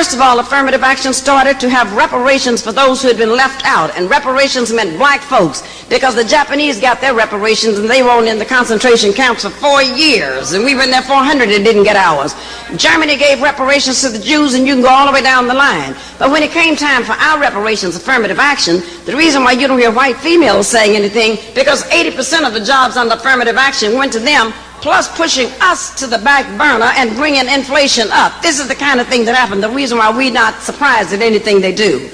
First of all, affirmative action started to have reparations for those who had been left out, and reparations meant black folks, because the Japanese got their reparations and they were only in the concentration camps for 4 years, and we were in there 400 and didn't get ours. Germany gave reparations to the Jews, and you can go all the way down the line. But when it came time for our reparations, affirmative action, the reason why you don't hear white females saying anything, because 80% of the jobs under affirmative action went to them, plus pushing us to the back burner and bringing inflation up. This is the kind of thing that happened, the reason why we're not surprised at anything they do.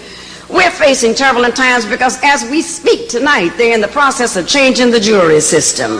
We're facing turbulent times because as we speak tonight, they're in the process of changing the jury system.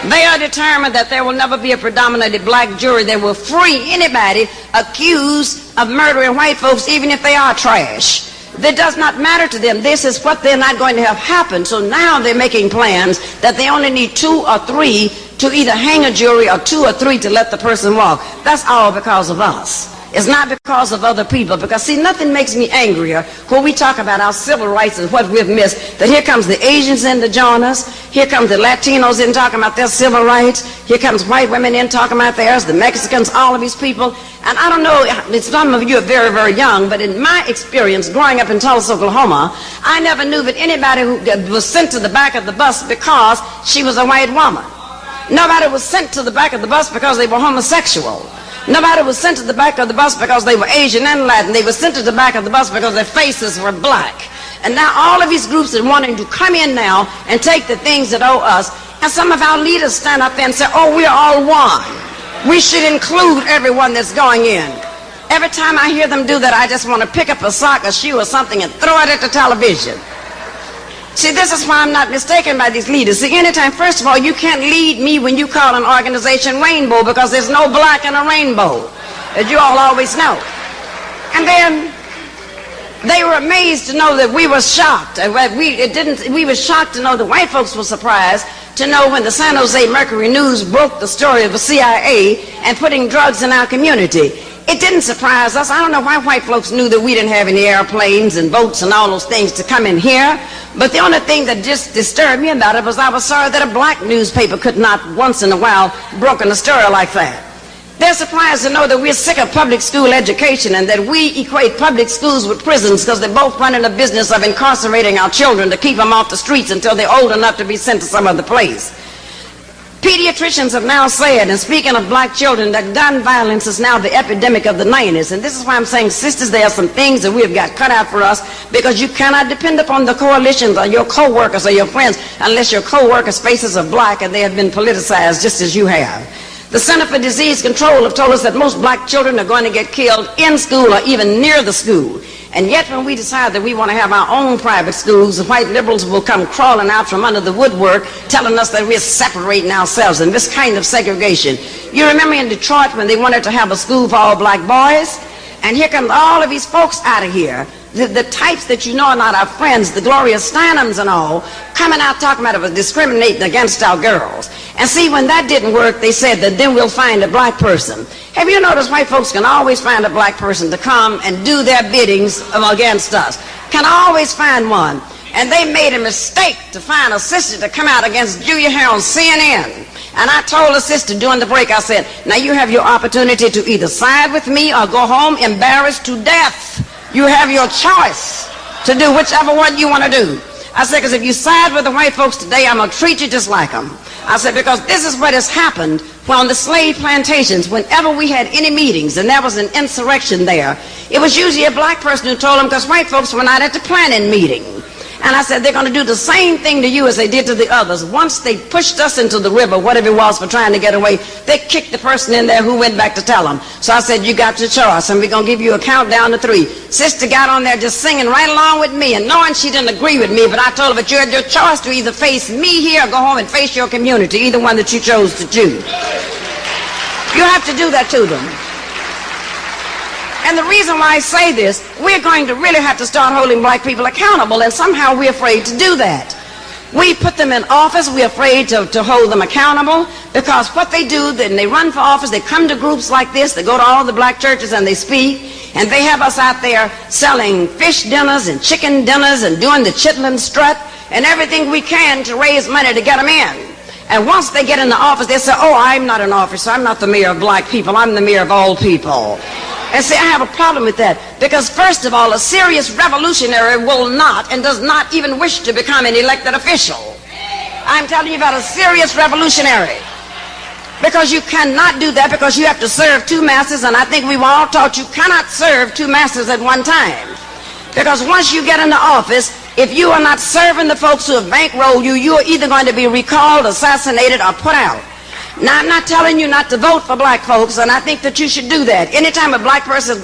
They are determined that there will never be a predominantly black jury that will free anybody accused of murdering white folks, even if they are trash. That does not matter to them. This is what they're not going to have happen. So now they're making plans that they only need 2 or 3 to either hang a jury or 2 or 3 to let the person walk. That's all because of us. It's not because of other people. Because, see, nothing makes me angrier when we talk about our civil rights and what we've missed. That here comes the Asians in to join us. Here comes the Latinos in talking about their civil rights. Here comes white women in talking about theirs, the Mexicans, all of these people. And I don't know, some of you are very, very young, but in my experience growing up in Tulsa, Oklahoma, I never knew that anybody who was sent to the back of the bus because she was a white woman. Nobody was sent to the back of the bus because they were homosexual. Nobody was sent to the back of the bus because they were Asian and Latin. They were sent to the back of the bus because their faces were black. And now all of these groups are wanting to come in now and take the things that owe us. And some of our leaders stand up there and say, oh, we're all one. We should include everyone that's going in. Every time I hear them do that, I just want to pick up a sock, a shoe, or something and throw it at the television. See, this is why I'm not mistaken by these leaders. See, anytime, first of all, you can't lead me when you call an organization rainbow, because there's no black in a rainbow, as you all always know. And then they were amazed to know that we were shocked. We were shocked to know that white folks were surprised to know when the San Jose Mercury News broke the story of the CIA and putting drugs in our community. It didn't surprise us. I don't know why white folks knew that we didn't have any airplanes and boats and all those things to come in here. But the only thing that just disturbed me about it was I was sorry that a black newspaper could not once in a while broken a story like that. They're surprised to know that we're sick of public school education and that we equate public schools with prisons because they're both running a business of incarcerating our children to keep them off the streets until they're old enough to be sent to some other place. Pediatricians have now said, and speaking of black children, that gun violence is now the epidemic of the 90s. And this is why I'm saying, sisters, there are some things that we have got cut out for us, because you cannot depend upon the coalitions or your co-workers or your friends unless your co-workers' faces are black and they have been politicized just as you have. The Center for Disease Control have told us that most black children are going to get killed in school or even near the school. And yet when we decide that we want to have our own private schools, the white liberals will come crawling out from under the woodwork telling us that we're separating ourselves in this kind of segregation. You remember in Detroit when they wanted to have a school for all black boys? And here come all of these folks out of here, the types that you know are not our friends, the Gloria Steinems and all, coming out talking about discriminating against our girls. And see, when that didn't work, they said that then we'll find a black person. Have you noticed white folks can always find a black person to come and do their biddings against us? Can always find one. And they made a mistake to find a sister to come out against Julia Hare on CNN. And I told the sister during the break, I said, now you have your opportunity to either side with me or go home embarrassed to death. You have your choice to do whichever one you want to do. I said, because if you side with the white folks today, I'm going to treat you just like them. I said, because this is what has happened on the slave plantations. Whenever we had any meetings and there was an insurrection there, it was usually a black person who told them, because white folks were not at the planning meeting. And I said, they're going to do the same thing to you as they did to the others. Once they pushed us into the river, whatever it was for trying to get away, they kicked the person in there who went back to tell them. So I said, you got your choice, and we're going to give you a countdown to 3. Sister got on there just singing right along with me, and knowing she didn't agree with me, but I told her, but you had your choice to either face me here or go home and face your community, either one that you chose to choose. You have to do that to them. And the reason why I say this, we're going to really have to start holding black people accountable, and somehow we're afraid to do that. We put them in office, we're afraid to hold them accountable, because what they do, then they run for office, they come to groups like this, they go to all the black churches and they speak, and they have us out there selling fish dinners and chicken dinners and doing the chitlin strut and everything we can to raise money to get them in. And once they get in the office, they say, oh, I'm not an officer, I'm not the mayor of black people, I'm the mayor of all people. And see, I have a problem with that, because first of all, a serious revolutionary will not and does not even wish to become an elected official. I'm telling you about a serious revolutionary, because you cannot do that, because you have to serve two masters, and I think we were all taught you cannot serve two masters at one time. Because once you get into office, if you are not serving the folks who have bankrolled you, you are either going to be recalled, assassinated, or put out. Now, I'm not telling you not to vote for black folks, and I think that you should do that. Anytime a black person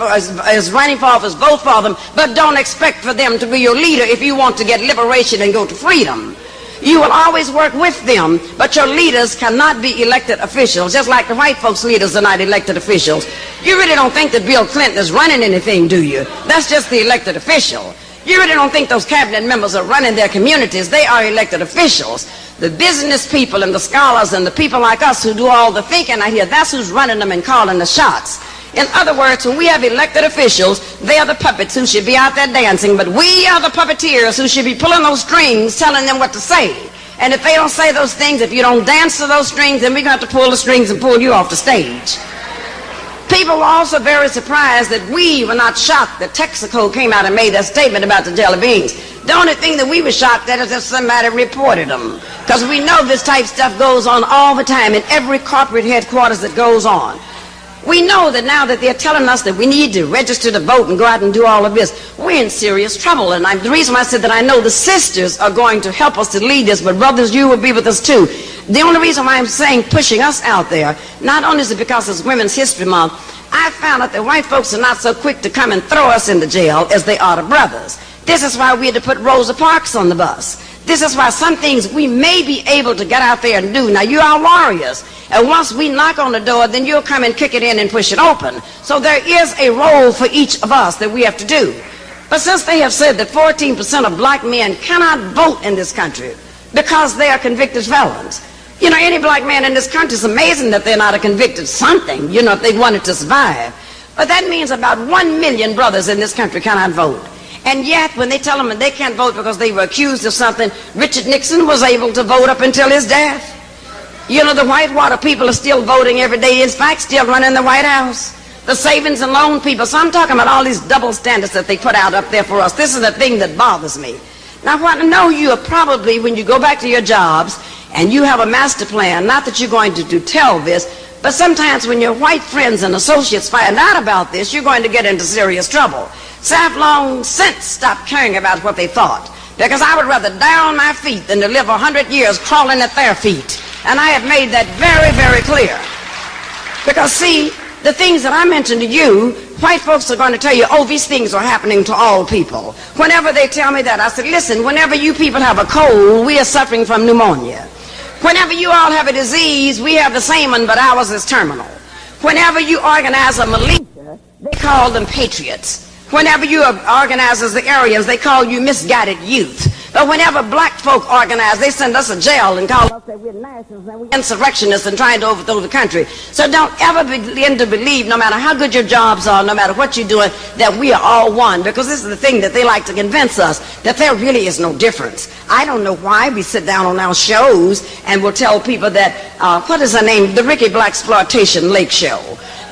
is running for office, vote for them, but don't expect for them to be your leader if you want to get liberation and go to freedom. You will always work with them, but your leaders cannot be elected officials, just like the white folks' leaders are not elected officials. You really don't think that Bill Clinton is running anything, do you? That's just the elected official. You really don't think those cabinet members are running their communities. They are elected officials. The business people and the scholars and the people like us who do all the thinking out here, that's who's running them and calling the shots. In other words, when we have elected officials, they are the puppets who should be out there dancing, but we are the puppeteers who should be pulling those strings, telling them what to say. And if they don't say those things, if you don't dance to those strings, then we're going to have to pull the strings and pull you off the stage. People were also very surprised that we were not shocked that Texaco came out and made that statement about the jelly beans. The only thing that we were shocked at is if somebody reported them. Because we know this type stuff goes on all the time in every corporate headquarters that goes on. We know that now that they're telling us that we need to register to vote and go out and do all of this, we're in serious trouble. And the reason why I said that I know the sisters are going to help us to lead this, but brothers, you will be with us too. The only reason why I'm saying pushing us out there, not only is it because it's Women's History Month, I found out that white folks are not so quick to come and throw us into jail as they are to brothers. This is why we had to put Rosa Parks on the bus. This is why some things we may be able to get out there and do. Now, you are warriors. And once we knock on the door, then you'll come and kick it in and push it open. So there is a role for each of us that we have to do. But since they have said that 14% of black men cannot vote in this country because they are convicted felons, you know, any black man in this country, is amazing that they're not a convicted something, you know, if they wanted to survive. But that means about 1 million brothers in this country cannot vote. And yet, when they tell them that they can't vote because they were accused of something, Richard Nixon was able to vote up until his death. You know, the Whitewater people are still voting every day. In fact, still running the White House. The savings and loan people. So I'm talking about all these double standards that they put out up there for us. This is the thing that bothers me. Now, what I know you are probably, when you go back to your jobs and you have a master plan, not that you're going to tell this, but sometimes when your white friends and associates find out about this, you're going to get into serious trouble. So I've long since stopped caring about what they thought, because I would rather die on my feet than to live 100 years crawling at their feet. And I have made that very, very clear. Because see, the things that I mentioned to you, white folks are going to tell you, oh, these things are happening to all people. Whenever they tell me that, I said, listen, whenever you people have a cold, we are suffering from pneumonia. Whenever you all have a disease, we have the same one, but ours is terminal. Whenever you organize a militia, they call them patriots. Whenever you organize as the Aryans, they call you misguided youth. But whenever black folk organize, they send us to jail and call us that we're nationalists and we're insurrectionists and trying to overthrow the country. So don't ever begin to believe, no matter how good your jobs are, no matter what you're doing, that we are all one. Because this is the thing that they like to convince us, that there really is no difference. I don't know why we sit down on our shows and we'll tell people that, what is her name, the Ricky Blaxploitation Lake Show,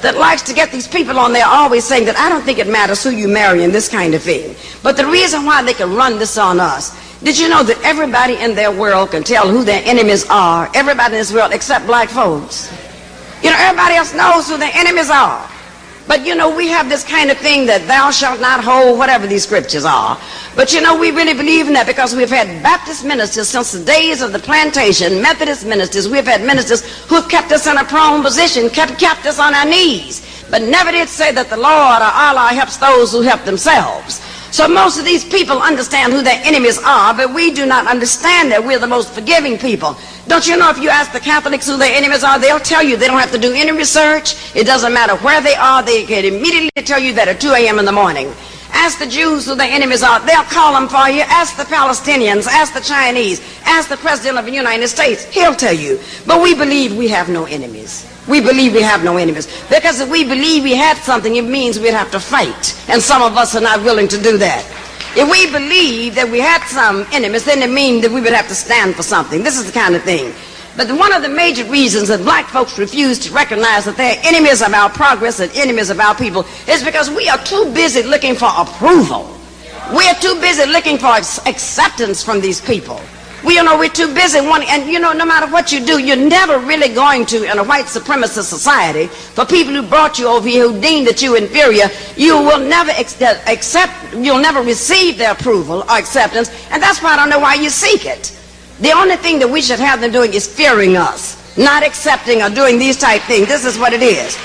that likes to get these people on there always saying that I don't think it matters who you marry and this kind of thing. But the reason why they can run this on us, did you know that everybody in their world can tell who their enemies are? Everybody in this world except black folks. You know, everybody else knows who their enemies are. But you know, we have this kind of thing that thou shalt not hold, whatever these scriptures are. But you know, we really believe in that because we've had Baptist ministers since the days of the plantation, Methodist ministers. We've had ministers who've kept us in a prone position, kept us on our knees, but never did say that the Lord or Allah helps those who help themselves. So most of these people understand who their enemies are, but we do not understand that we're the most forgiving people. Don't you know, if you ask the Catholics who their enemies are, they'll tell you. They don't have to do any research. It doesn't matter where they are. They can immediately tell you that at 2 a.m. in the morning. Ask the Jews who their enemies are. They'll call them for you. Ask the Palestinians. Ask the Chinese. Ask the President of the United States. He'll tell you. But we believe we have no enemies. We believe we have no enemies. Because if we believe we had something, it means we'd have to fight. And some of us are not willing to do that. If we believe that we had some enemies, then it means that we would have to stand for something. This is the kind of thing. But one of the major reasons that black folks refuse to recognize that they're enemies of our progress and enemies of our people is because we are too busy looking for approval. We're too busy looking for acceptance from these people. We're too busy wanting, and no matter what you do, you're never really going to, in a white supremacist society, for people who brought you over here, who deem that you're inferior, you will never you'll never receive their approval or acceptance, and that's why I don't know why you seek it. The only thing that we should have them doing is fearing us, not accepting or doing these type things. This is what it is.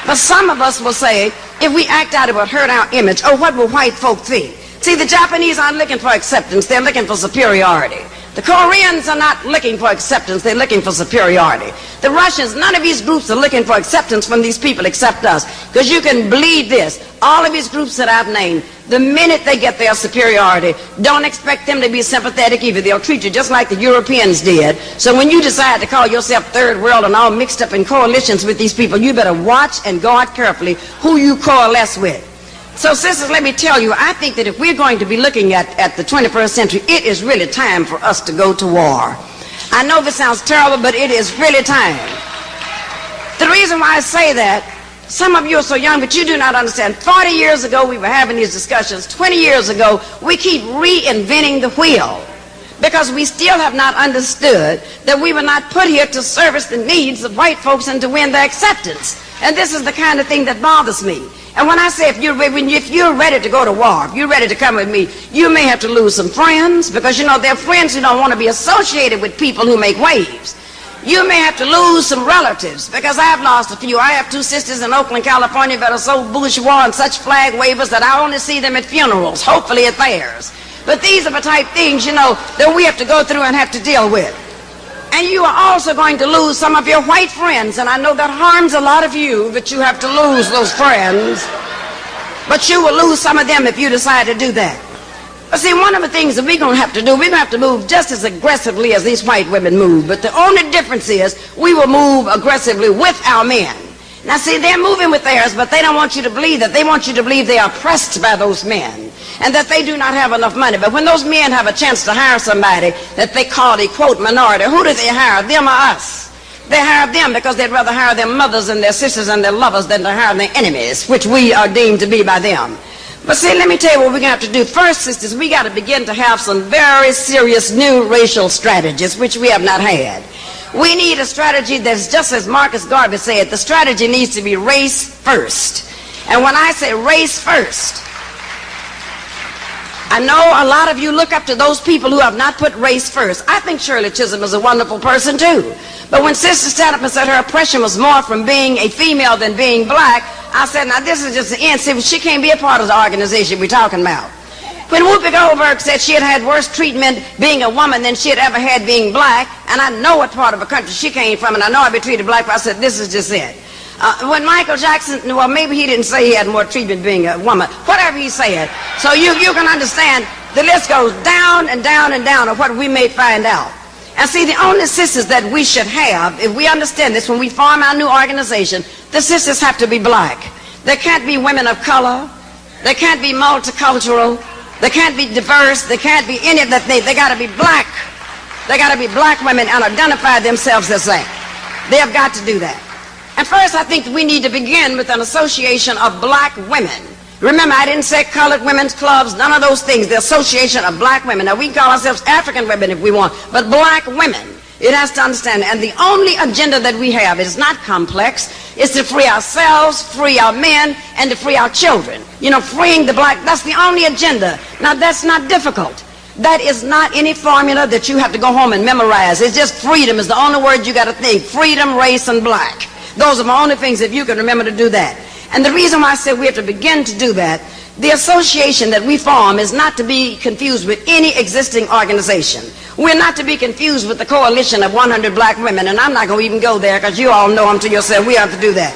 But some of us will say, if we act out, it will hurt our image. Oh, what will white folk think? See, the Japanese aren't looking for acceptance, they're looking for superiority. The Koreans are not looking for acceptance, they're looking for superiority. The Russians, none of these groups are looking for acceptance from these people except us. Because you can believe this, all of these groups that I've named, the minute they get their superiority, don't expect them to be sympathetic either. They'll treat you just like the Europeans did. So when you decide to call yourself third world and all mixed up in coalitions with these people, you better watch and guard carefully who you coalesce with. So, sisters, let me tell you, I think that if we're going to be looking at the 21st century, it is really time for us to go to war. I know this sounds terrible, but it is really time. The reason why I say that, some of you are so young, but you do not understand. 40 years ago, we were having these discussions. 20 years ago, we keep reinventing the wheel because we still have not understood that we were not put here to service the needs of white folks and to win their acceptance. And this is the kind of thing that bothers me. And when I say if you're ready to go to war, if you're ready to come with me, you may have to lose some friends because, there are friends who don't want to be associated with people who make waves. You may have to lose some relatives because I've lost a few. I have two sisters in Oakland, California that are so bourgeois and such flag wavers that I only see them at funerals, hopefully at theirs. But these are the type things, that we have to go through and have to deal with. And you are also going to lose some of your white friends, and I know that harms a lot of you that you have to lose those friends, but you will lose some of them if you decide to do that. But see, one of the things that we're going to have to do, we're going to have to move just as aggressively as these white women move, but the only difference is we will move aggressively with our men. Now see, they're moving with theirs, but they don't want you to believe that. They want you to believe they are oppressed by those men and that they do not have enough money. But when those men have a chance to hire somebody that they call a, quote, minority, who do they hire, them or us? They hire them because they'd rather hire their mothers and their sisters and their lovers than to hire their enemies, which we are deemed to be by them. But see, let me tell you what we're going to have to do. First, sisters, we got to begin to have some very serious new racial strategies, which we have not had. We need a strategy that's just as Marcus Garvey said, the strategy needs to be race first. And when I say race first, I know a lot of you look up to those people who have not put race first. I think Shirley Chisholm is a wonderful person too. But when Sister stood up and said her oppression was more from being a female than being black, I said, now this is just the end. See, she can't be a part of the organization we're talking about. When Whoopi Goldberg said she had had worse treatment being a woman than she had ever had being black, and I know what part of a country she came from, and I know I'd be treated black, but I said, this is just it. When Michael Jackson, well, maybe he didn't say he had more treatment being a woman, whatever he said. So you can understand, the list goes down and down and down of what we may find out. And see, the only sisters that we should have, if we understand this, when we form our new organization, the sisters have to be black. There can't be women of color. There can't be multicultural. They can't be diverse. They can't be any of that. They got to be black. They got to be black women and identify themselves as that. They have got to do that. And first, I think we need to begin with an association of black women. Remember, I didn't say colored women's clubs, none of those things. The association of black women. Now, we can call ourselves African women if we want, but black women. It has to understand. And the only agenda that we have is not complex. It's to free ourselves, free our men, and to free our children. Freeing the black, that's the only agenda. Now, that's not difficult. That is not any formula that you have to go home and memorize. It's just freedom is the only word you got to think. Freedom, race, and black. Those are my only things if you can remember to do that. And the reason why I said we have to begin to do that, the association that we form is not to be confused with any existing organization. We're not to be confused with the coalition of 100 black women, and I'm not going to even go there because you all know them to yourself. We have to do that.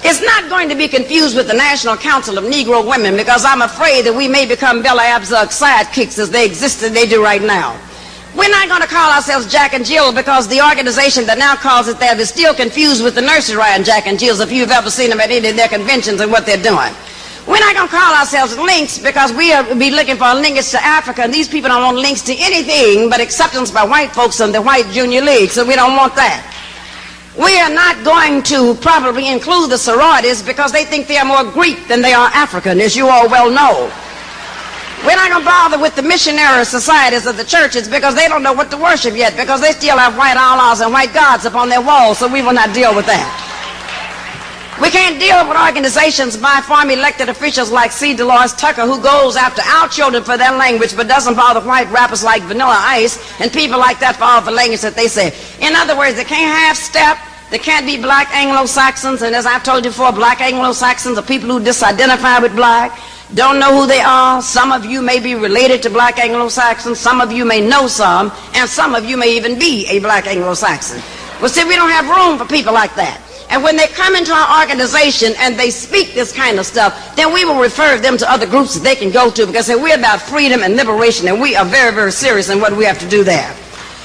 It's not going to be confused with the National Council of Negro Women because I'm afraid that we may become Bella Abzug's sidekicks as they exist and they do right now. We're not going to call ourselves Jack and Jill because the organization that now calls it that is still confused with the nursery rhyme Jack and Jill's if you've ever seen them at any of their conventions and what they're doing. We're not going to call ourselves links because we'll be looking for linkage to Africa, and these people don't want links to anything but acceptance by white folks in the white junior league, so we don't want that. We are not going to probably include the sororities because they think they are more Greek than they are African, as you all well know. We're not going to bother with the missionary societies of the churches because they don't know what to worship yet, because they still have white Allahs and white gods upon their walls, so we will not deal with that. We can't deal with organizations by farm elected officials like C. Dolores Tucker, who goes after our children for their language but doesn't bother white rappers like Vanilla Ice and people like that for all the language that they say. In other words, they can't have step. They can't be black Anglo-Saxons, and as I've told you before, black Anglo-Saxons are people who disidentify with black, don't know who they are. Some of you may be related to black Anglo-Saxons, some of you may know some, and some of you may even be a black Anglo-Saxon. Well, see, we don't have room for people like that. And when they come into our organization and they speak this kind of stuff, then we will refer them to other groups that they can go to, because we're about freedom and liberation, and we are very, very serious in what we have to do there.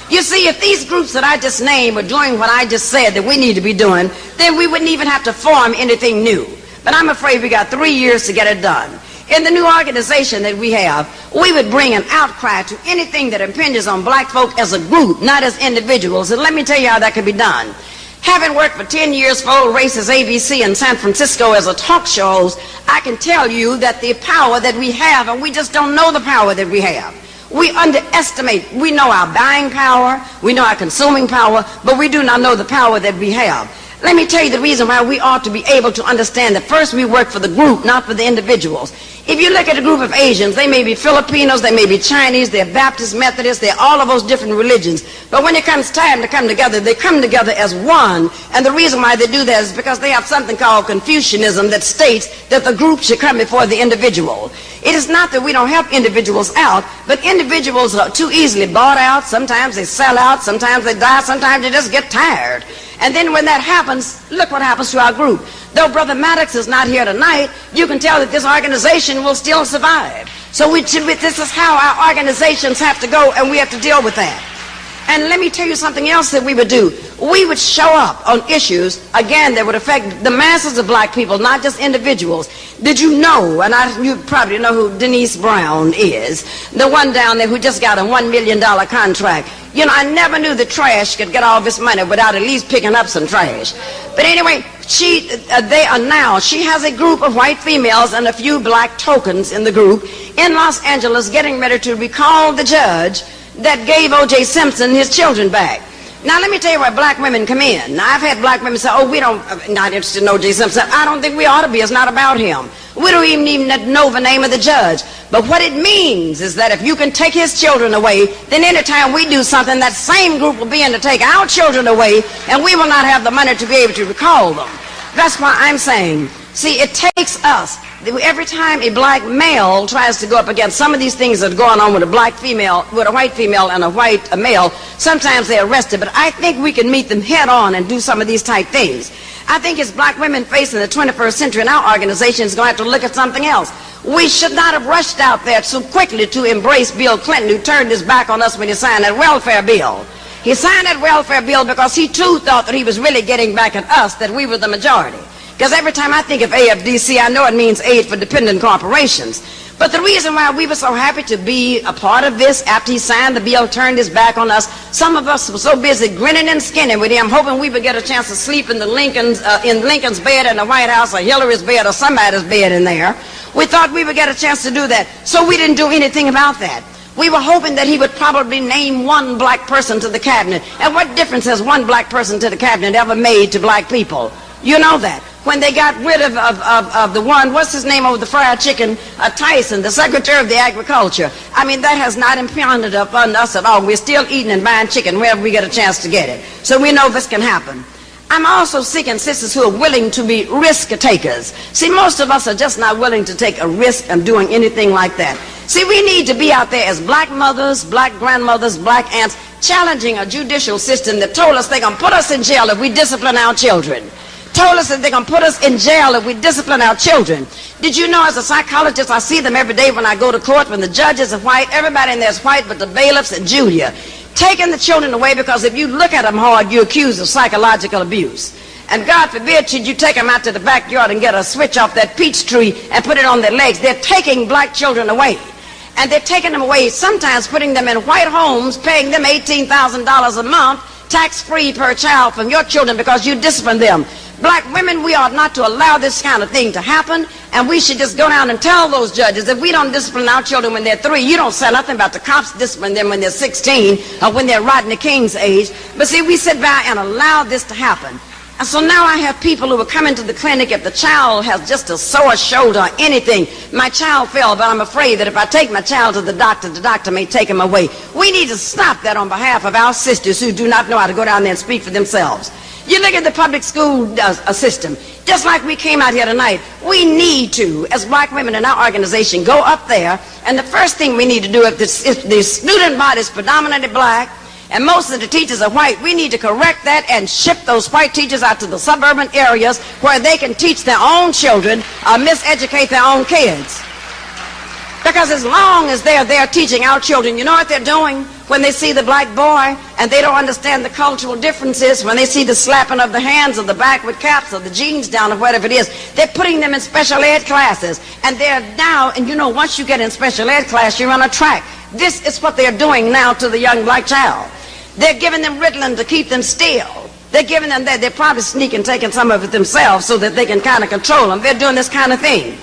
You see, if these groups that I just named were doing what I just said that we need to be doing, then we wouldn't even have to form anything new. But I'm afraid we got 3 years to get it done. In the new organization that we have, we would bring an outcry to anything that impinges on black folk as a group, not as individuals. And let me tell you how that could be done. Having worked for 10 years for Old Races ABC in San Francisco as a talk show host, I can tell you that the power that we have, and we just don't know the power that we have. We underestimate. We know our buying power, we know our consuming power, but we do not know the power that we have. Let me tell you the reason why we ought to be able to understand that first we work for the group, not for the individuals. If you look at a group of Asians, they may be Filipinos, they may be Chinese, they're Baptist, Methodist, they're all of those different religions. But when it comes time to come together, they come together as one. And the reason why they do that is because they have something called Confucianism that states that the group should come before the individual. It is not that we don't help individuals out, but individuals are too easily bought out. Sometimes they sell out, sometimes they die, sometimes they just get tired. And then when that happens, look what happens to our group. Though Brother Maddox is not here tonight, you can tell that this organization will still survive. So this is how our organizations have to go, and we have to deal with that. And let me tell you something else that we would do. We would show up on issues, again, that would affect the masses of black people, not just individuals. Did you know, and you probably know who Denise Brown is, the one down there who just got a $1 million contract. You know, I never knew the trash could get all this money without at least picking up some trash. But anyway, she has a group of white females and a few black tokens in the group in Los Angeles getting ready to recall the judge that gave O.J. Simpson his children back. Now, let me tell you where black women come in. Now, I've had black women say, oh, not interested in O.J. Simpson. I don't think we ought to be. It's not about him. We don't even know the name of the judge. But what it means is that if you can take his children away, then anytime we do something, that same group will be in to take our children away, and we will not have the money to be able to recall them. That's why I'm saying, see, it takes us. Every time a black male tries to go up against some of these things that are going on with a black female, with a white female and a white male, sometimes they're arrested. But I think we can meet them head on and do some of these type things. I think as black women facing the 21st century in our organization is going to have to look at something else. We should not have rushed out there so quickly to embrace Bill Clinton, who turned his back on us when he signed that welfare bill. He signed that welfare bill because he too thought that he was really getting back at us, that we were the majority. Because every time I think of AFDC, I know it means Aid for Dependent Corporations. But the reason why we were so happy to be a part of this after he signed the bill, turned his back on us, some of us were so busy grinning and skinning with him, hoping we would get a chance to sleep in Lincoln's bed in the White House, or Hillary's bed, or somebody's bed in there. We thought we would get a chance to do that. So we didn't do anything about that. We were hoping that he would probably name one black person to the cabinet. And what difference has one black person to the cabinet ever made to black people? You know that. When they got rid of the one, what's his name over the fried chicken, Tyson, the Secretary of the Agriculture. I mean, that has not impounded upon us at all. We're still eating and buying chicken wherever we get a chance to get it. So we know this can happen. I'm also seeking sisters who are willing to be risk takers. See, most of us are just not willing to take a risk of doing anything like that. See, we need to be out there as black mothers, black grandmothers, black aunts, challenging a judicial system that told us they're going to put us in jail if we discipline our children. Told us that they're going to put us in jail if we discipline our children. Did you know, as a psychologist, I see them every day when I go to court, when the judges are white, everybody in there is white but the bailiffs and Julia, taking the children away because if you look at them hard, you're accused of psychological abuse. And God forbid should you take them out to the backyard and get a switch off that peach tree and put it on their legs. They're taking black children away. And they're taking them away, sometimes putting them in white homes, paying them $18,000 a month, tax-free per child from your children because you discipline them. Black women, we ought not to allow this kind of thing to happen, and we should just go down and tell those judges, if we don't discipline our children when they're 3, you don't say nothing about the cops discipline them when they're 16 or when they're Rodney King's age. But see, we sit by and allow this to happen. And so now I have people who are coming to the clinic if the child has just a sore shoulder or anything. My child fell, but I'm afraid that if I take my child to the doctor may take him away. We need to stop that on behalf of our sisters who do not know how to go down there and speak for themselves. You look at the public school system, just like we came out here tonight, we need to, as black women in our organization, go up there, and the first thing we need to do, if the student body is predominantly black, and most of the teachers are white, we need to correct that and ship those white teachers out to the suburban areas where they can teach their own children or miseducate their own kids. Because as long as they're there teaching our children, you know what they're doing? When they see the black boy and they don't understand the cultural differences, when they see the slapping of the hands or the backward caps or the jeans down or whatever it is, they're putting them in special ed classes. And they're now, and you know, once you get in special ed class, you're on a track. This is what they're doing now to the young black child. They're giving them Ritalin to keep them still. They're giving them that. They're probably sneaking, taking some of it themselves so that they can kind of control them. They're doing this kind of thing.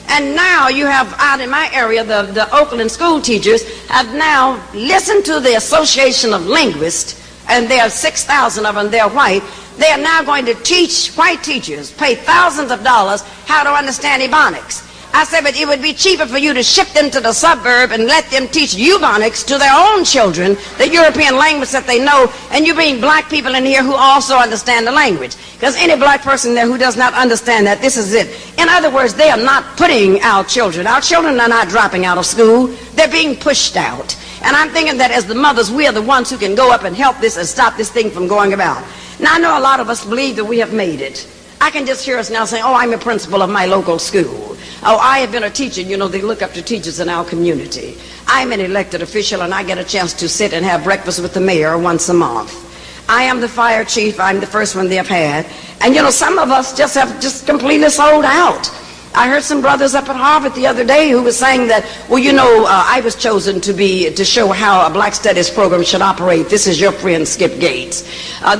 And now you have out in my area, the Oakland school teachers have now listened to the Association of Linguists, and there are 6,000 of them, they're white. They are now going to teach white teachers, pay thousands of dollars, how to understand Ebonics. I said, but it would be cheaper for you to ship them to the suburb and let them teach Ebonics to their own children, the European language that they know, and you bring black people in here who also understand the language. Because any black person there who does not understand that, this is it. In other words, they are not putting our children. Our children are not dropping out of school. They're being pushed out. And I'm thinking that as the mothers, we are the ones who can go up and help this and stop this thing from going about. Now, I know a lot of us believe that we have made it. I can just hear us now saying, oh, I'm a principal of my local school. Oh, I have been a teacher. You know, they look up to teachers in our community. I'm an elected official, and I get a chance to sit and have breakfast with the mayor once a month. I am the fire chief. I'm the first one they have had. And, you know, some of us just have completely sold out. I heard some brothers up at Harvard the other day who was saying that, well, you know, I was chosen to show how a black studies program should operate. This is your friend Skip Gates.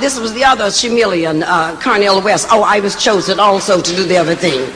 This was the other Chameleon, Cornel West. Oh, I was chosen also to do the other thing.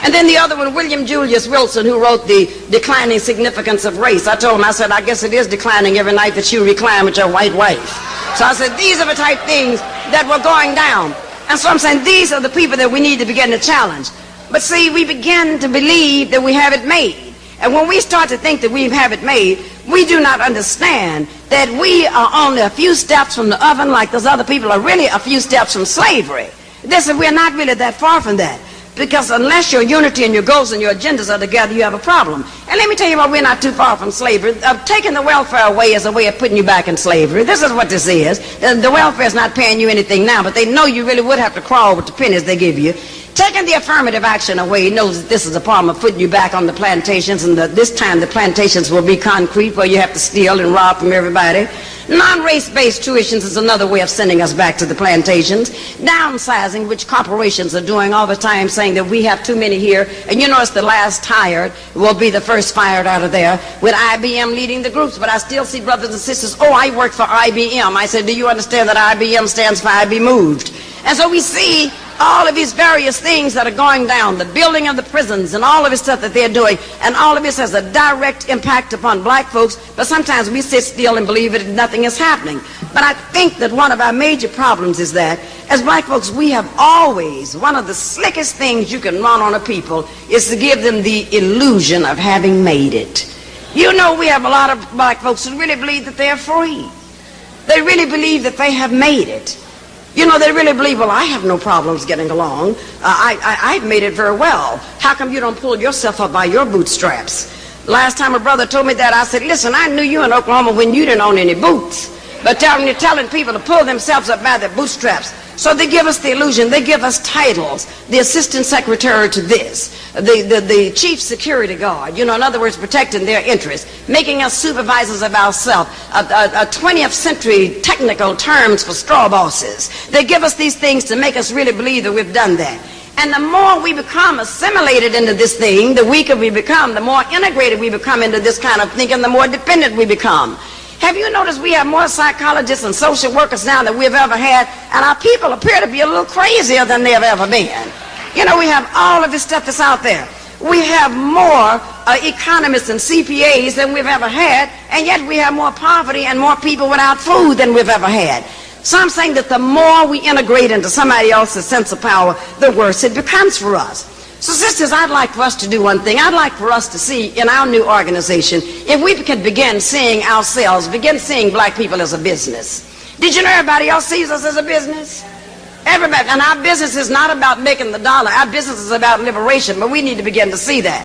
And then the other one, William Julius Wilson, who wrote The Declining Significance of Race. I told him, I said, I guess it is declining every night that you recline with your white wife. So I said, these are the type things that were going down. And so I'm saying these are the people that we need to begin to challenge. But see, we begin to believe that we have it made. And when we start to think that we have it made, we do not understand that we are only a few steps from the oven, like those other people are really a few steps from slavery. We're not really that far from that. Because unless your unity and your goals and your agendas are together, you have a problem. And let me tell you what, we're not too far from slavery. Taking the welfare away is a way of putting you back in slavery. This is what this is. The welfare is not paying you anything now, but they know you really would have to crawl with the pennies they give you. Taking the affirmative action away knows that this is a problem of putting you back on the plantations, and this time the plantations will be concrete where you have to steal and rob from everybody. Non-race-based tuitions is another way of sending us back to the plantations. Downsizing, which corporations are doing all the time, saying that we have too many here, and you notice the last hired will be the first fired out of there, with IBM leading the groups. But I still see brothers and sisters, oh, I work for IBM. I said, do you understand that IBM stands for I Be Moved? And so we see all of these various things that are going down, the building of the prisons and all of this stuff that they're doing, and all of this has a direct impact upon black folks, but sometimes we sit still and believe that nothing is happening. But I think that one of our major problems is that, as black folks, we have always, one of the slickest things you can run on a people is to give them the illusion of having made it. You know, we have a lot of black folks who really believe that they're free. They really believe that they have made it. You know, they really believe, well, I have no problems getting along. I've made it very well. How come you don't pull yourself up by your bootstraps? Last time a brother told me that, I said, listen, I knew you in Oklahoma when you didn't own any boots. But telling people to pull themselves up by their bootstraps. So they give us the illusion, they give us titles, the assistant secretary to this, the chief security guard, you know, in other words, protecting their interests, making us supervisors of ourselves, 20th century technical terms for straw bosses. They give us these things to make us really believe that we've done that. And the more we become assimilated into this thing, the weaker we become, the more integrated we become into this kind of thinking, the more dependent we become. Have you noticed we have more psychologists and social workers now than we've ever had, and our people appear to be a little crazier than they've ever been. You know, we have all of this stuff that's out there. We have more economists and CPAs than we've ever had, and yet we have more poverty and more people without food than we've ever had. So I'm saying that the more we integrate into somebody else's sense of power, the worse it becomes for us. So sisters, I'd like for us to do one thing. I'd like for us to see in our new organization, if we could begin seeing ourselves, begin seeing black people as a business. Did you know everybody else sees us as a business? Everybody. And our business is not about making the dollar. Our business is about liberation, but we need to begin to see that.